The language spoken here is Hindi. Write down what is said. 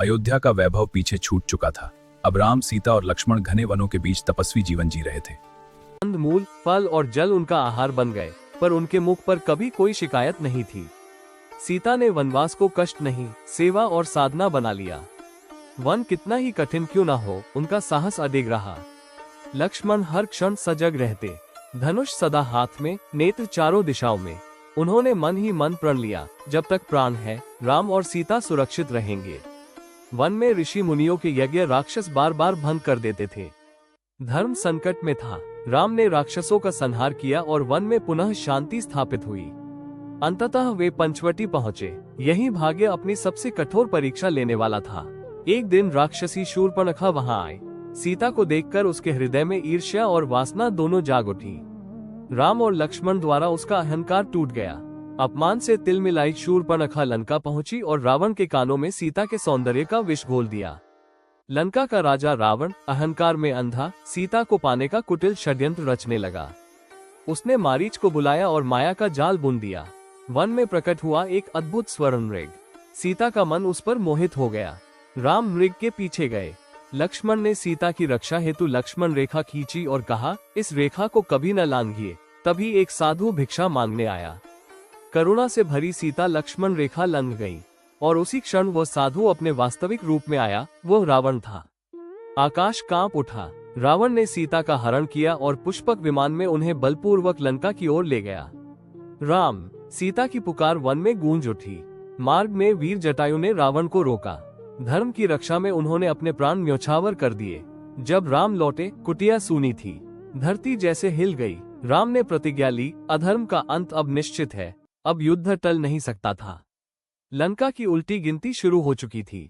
अयोध्या का वैभव पीछे छूट चुका था। अब राम, सीता और लक्ष्मण घने वनों के बीच तपस्वी जीवन जी रहे थे। कंदमूल, फल और जल उनका आहार बन गए, पर उनके मुख पर कभी कोई शिकायत नहीं थी। सीता ने वनवास को कष्ट नहीं, सेवा और साधना बना लिया। वन कितना ही कठिन क्यों ना हो, उनका साहस अडिग रहा। लक्ष्मण हर क्षण सजग रहते, धनुष सदा हाथ में, नेत्र चारों दिशाओं में। उन्होंने मन ही मन प्रण लिया, जब तक प्राण है, राम और सीता सुरक्षित रहेंगे। वन में ऋषि मुनियों के यज्ञ राक्षस बार बार भंग कर देते थे। धर्म संकट में था। राम ने राक्षसों का संहार किया और वन में पुनः शांति स्थापित हुई। अंततः वे पंचवटी पहुंचे। यही भाग्य अपनी सबसे कठोर परीक्षा लेने वाला था। एक दिन राक्षसी शूर्पणखा वहां आए। सीता को देखकर उसके हृदय में ईर्ष्या और वासना दोनों जाग उठी। राम और लक्ष्मण द्वारा उसका अहंकार टूट गया। अपमान से तिलमिलाई शूर्पणखा लंका पहुंची और रावण के कानों में सीता के सौंदर्य का विष घोल दिया। लंका का राजा रावण अहंकार में अंधा सीता को पाने का कुटिल षड्यंत्र रचने लगा। उसने मारीच को बुलाया और माया का जाल बुन दिया। वन में प्रकट हुआ एक अद्भुत स्वर्ण मृग। सीता का मन उस पर मोहित हो गया। राम मृग के पीछे गए। लक्ष्मण ने सीता की रक्षा हेतु लक्ष्मण रेखा खींची और कहा, इस रेखा को कभी न लांघिए। तभी एक साधु भिक्षा मांगने आया। करुणा से भरी सीता लक्ष्मण रेखा लंघ गई और उसी क्षण वह साधु अपने वास्तविक रूप में आया। वह रावण था। आकाश कांप उठा। रावण ने सीता का हरण किया और पुष्पक विमान में उन्हें बलपूर्वक लंका की ओर ले गया। राम, सीता की पुकार वन में गूंज उठी। मार्ग में वीर जटायु ने रावण को रोका। धर्म की रक्षा में उन्होंने अपने प्राण न्योछावर कर दिए। जब राम लौटे, कुटिया सूनी थी। धरती जैसे हिल गई। राम ने प्रतिज्ञा ली, अधर्म का अंत अब निश्चित है। अब युद्ध टल नहीं सकता था। लंका की उल्टी गिनती शुरू हो चुकी थी।